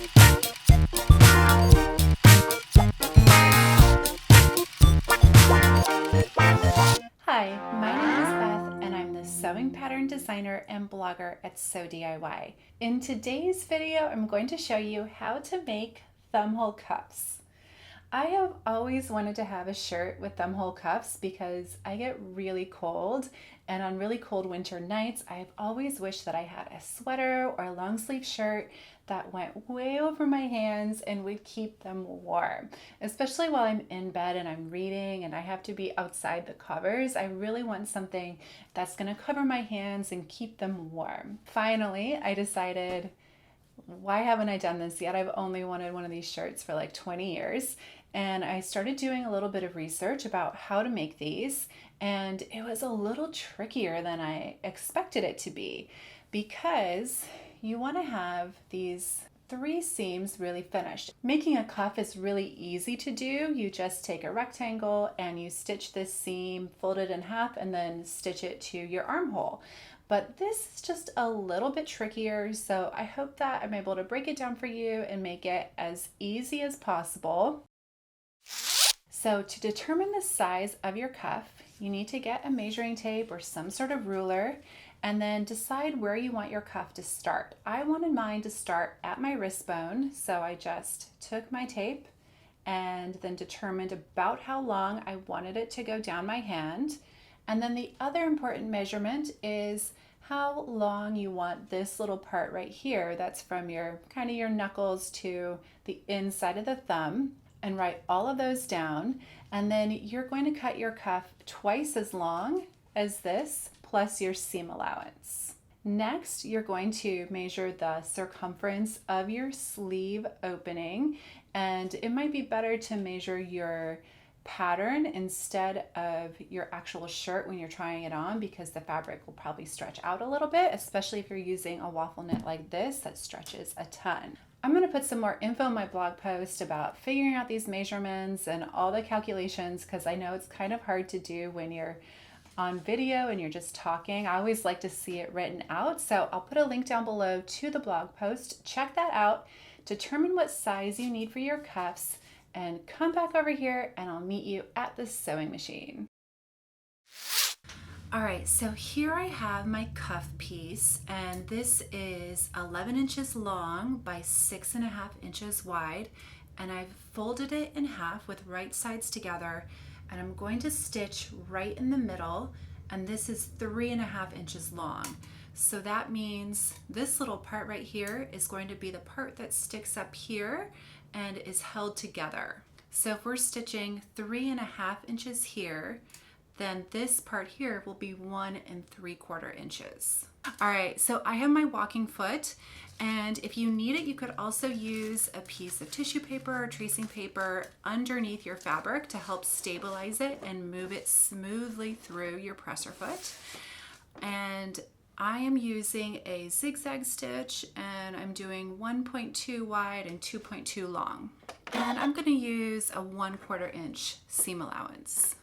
Hi, my name is Beth and I'm the sewing pattern designer and blogger at Sew DIY. In today's video, I'm going to show you how to make thumbhole cuffs. I have always wanted to have a shirt with thumbhole cuffs because I get really cold, and on really cold winter nights, I've always wished that I had a sweater or a long sleeve shirt that went way over my hands and would keep them warm. Especially while I'm in bed and I'm reading and I have to be outside the covers, I really want something that's gonna cover my hands and keep them warm. Finally, I decided, why haven't I done this yet? I've only wanted one of these shirts for like 20 years. And I started doing a little bit of research about how to make these, and it was a little trickier than I expected it to be because you want to have these 3 seams really finished. Making a cuff is really easy to do. You just take a rectangle and you stitch this seam, fold it in half, and then stitch it to your armhole. But this is just a little bit trickier, so I hope that I'm able to break it down for you and make it as easy as possible. So to determine the size of your cuff, you need to get a measuring tape or some sort of ruler and then decide where you want your cuff to start. I wanted mine to start at my wrist bone, so I just took my tape and then determined about how long I wanted it to go down my hand. And then the other important measurement is how long you want this little part right here that's from your kind of your knuckles to the inside of the thumb, and write all of those down. And then you're going to cut your cuff twice as long as this plus your seam allowance. Next, you're going to measure the circumference of your sleeve opening, and it might be better to measure your pattern instead of your actual shirt when you're trying it on, because the fabric will probably stretch out a little bit, especially if you're using a waffle knit like this that stretches a ton. I'm going to put some more info in my blog post about figuring out these measurements and all the calculations, because I know it's kind of hard to do when you're on video and you're just talking. I always like to see it written out, so I'll put a link down below to the blog post. Check that out, determine what size you need for your cuffs, and come back over here and I'll meet you at the sewing machine. All right, so here I have my cuff piece, and this is 11 inches long by 6.5 inches wide, and I've folded it in half with right sides together, and I'm going to stitch right in the middle, and this is 3.5 inches long. So that means this little part right here is going to be the part that sticks up here and is held together. So if we're stitching 3.5 inches here, then this part here will be 1 3/4 inches. All right, so I have my walking foot, and if you need it, you could also use a piece of tissue paper or tracing paper underneath your fabric to help stabilize it and move it smoothly through your presser foot. And I am using a zigzag stitch, and I'm doing 1.2 wide and 2.2 long. And I'm going to use a 1/4 inch seam allowance.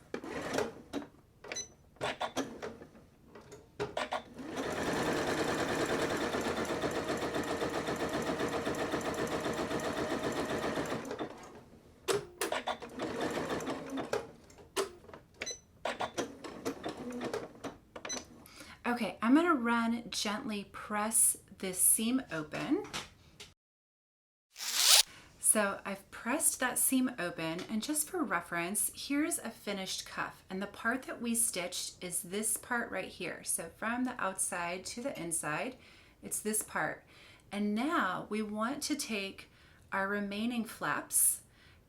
Okay, I'm going to gently press this seam open. So I've pressed that seam open, and just for reference, here's a finished cuff, and the part that we stitched is this part right here. So from the outside to the inside, it's this part. And now we want to take our remaining flaps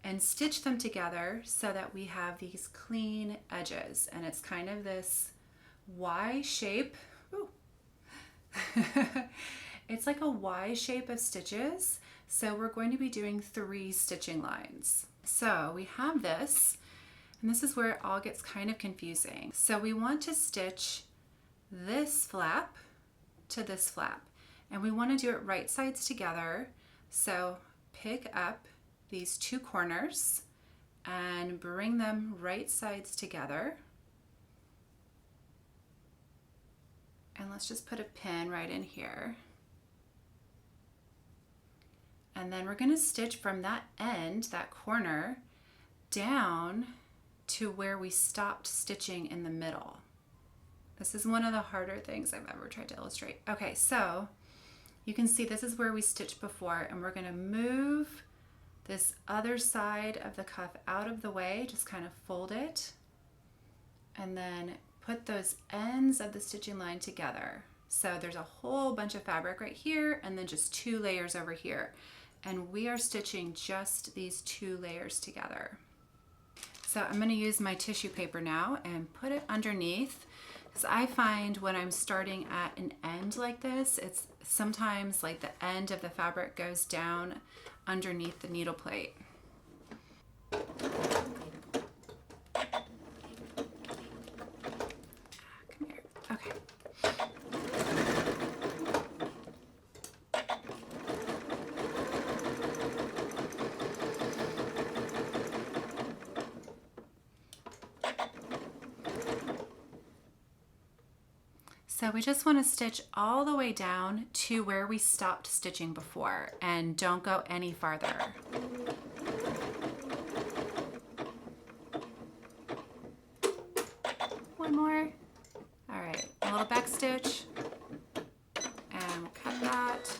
and stitch them together so that we have these clean edges, and it's kind of this Y shape. It's like a Y shape of stitches. So we're going to be doing 3 stitching lines. So we have this, and this is where it all gets kind of confusing. So we want to stitch this flap to this flap, and we want to do it right sides together. So pick up these 2 corners and bring them right sides together. And let's just put a pin right in here. And then we're going to stitch from that end, that corner, down to where we stopped stitching in the middle. This is one of the harder things I've ever tried to illustrate. Okay, so you can see this is where we stitched before, and we're going to move this other side of the cuff out of the way, just kind of fold it, and then put those ends of the stitching line together. So there's a whole bunch of fabric right here, and then just 2 layers over here. And we are stitching just these 2 layers together. So I'm going to use my tissue paper now and put it underneath, because I find when I'm starting at an end like this, it's sometimes like the end of the fabric goes down underneath the needle plate. Come here. Okay. So we just want to stitch all the way down to where we stopped stitching before, and don't go any farther. One more. All right, a little back stitch, and we'll cut that.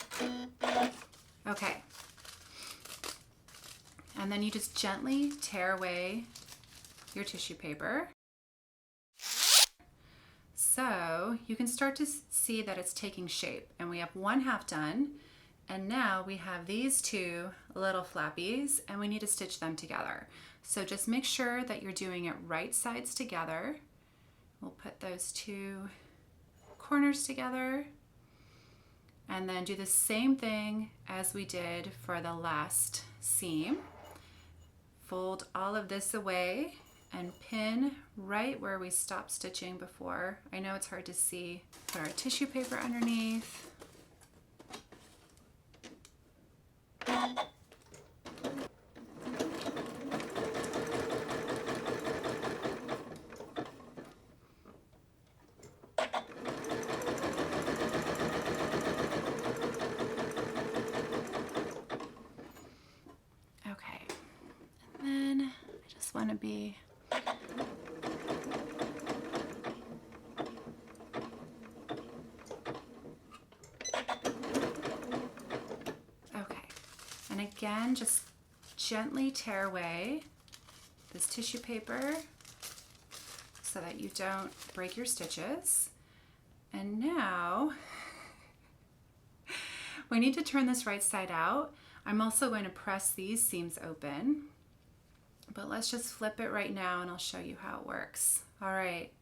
Okay. And then you just gently tear away your tissue paper. So you can start to see that it's taking shape, and we have 1/2 done, and now we have these 2 little flappies, and we need to stitch them together. So just make sure that you're doing it right sides together. We'll put those 2 corners together, and then do the same thing as we did for the last seam. Fold all of this away and pin right where we stopped stitching before. I know it's hard to see. Put our tissue paper underneath. Okay, and then I just want to be again, just gently tear away this tissue paper so that you don't break your stitches. And now we need to turn this right side out. I'm also going to press these seams open, but let's just flip it right now and I'll show you how it works. All right,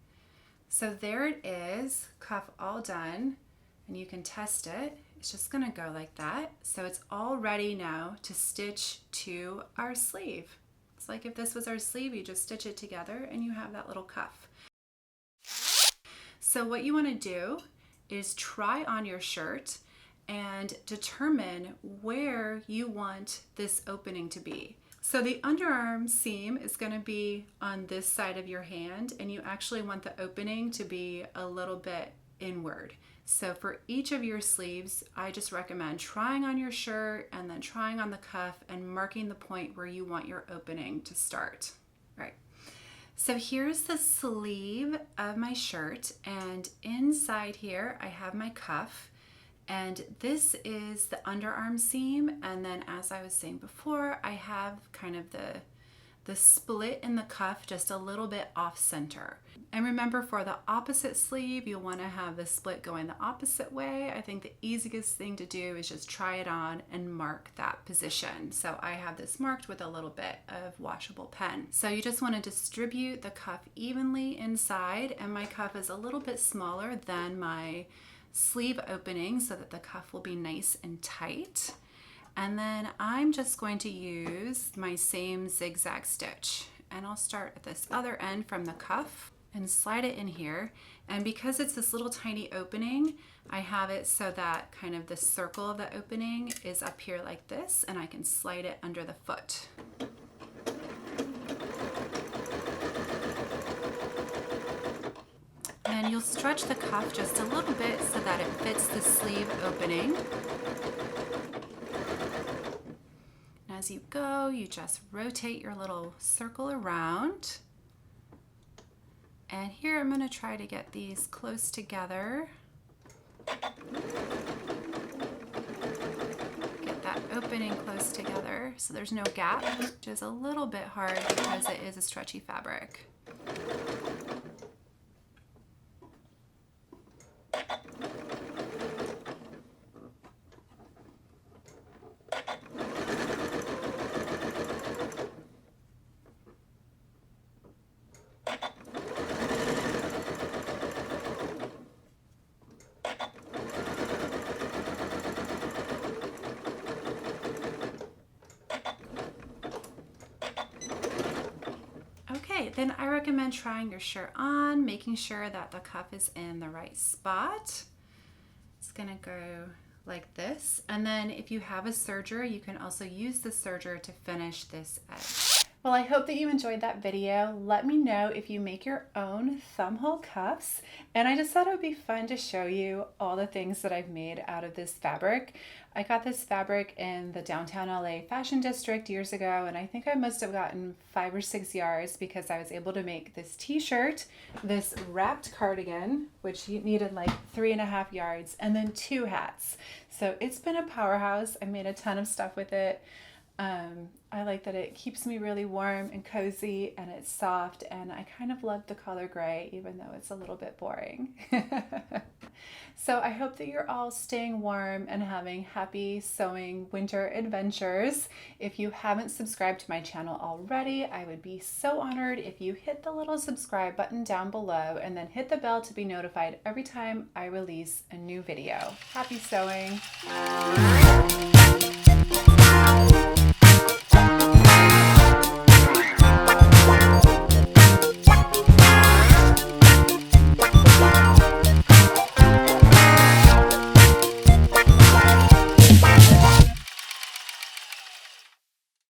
so there it is, cuff all done, and you can test it. It's just gonna go like that. So it's all ready now to stitch to our sleeve. It's like if this was our sleeve, you just stitch it together and you have that little cuff. So what you wanna do is try on your shirt and determine where you want this opening to be. So the underarm seam is going to be on this side of your hand, and you actually want the opening to be a little bit inward. So for each of your sleeves, I just recommend trying on your shirt and then trying on the cuff and marking the point where you want your opening to start. Right. So here's the sleeve of my shirt, and inside here I have my cuff. And this is the underarm seam, and then as I was saying before, I have kind of the split in the cuff just a little bit off center. And remember, for the opposite sleeve, you'll want to have the split going the opposite way. I think the easiest thing to do is just try it on and mark that position. So I have this marked with a little bit of washable pen. So you just want to distribute the cuff evenly inside, and my cuff is a little bit smaller than my sleeve opening so that the cuff will be nice and tight. And then I'm just going to use my same zigzag stitch, and I'll start at this other end from the cuff and slide it in here. And because it's this little tiny opening, I have it so that kind of the circle of the opening is up here like this, and I can slide it under the foot. And you'll stretch the cuff just a little bit so that it fits the sleeve opening. as you go, you just rotate your little circle around. And here I'm going to try to get these close together. Get that opening close together so there's no gap, which is a little bit hard because it is a stretchy fabric. Then I recommend trying your shirt on, making sure that the cuff is in the right spot. It's gonna go like this. And then if you have a serger, you can also use the serger to finish this edge. Well, I hope that you enjoyed that video. Let me know if you make your own thumbhole cuffs. And I just thought it would be fun to show you all the things that I've made out of this fabric. I got this fabric in the downtown LA fashion district years ago, and I think I must have gotten 5 or 6 yards because I was able to make this t-shirt, this wrapped cardigan, which needed like 3.5 yards, and then 2 hats. So it's been a powerhouse. I made a ton of stuff with it. I like that it keeps me really warm and cozy, and it's soft, and I kind of love the color gray even though it's a little bit boring. So I hope that you're all staying warm and having happy sewing winter adventures. If you haven't subscribed to my channel already, I would be so honored if you hit the little subscribe button down below and then hit the bell to be notified every time I release a new video. Happy sewing!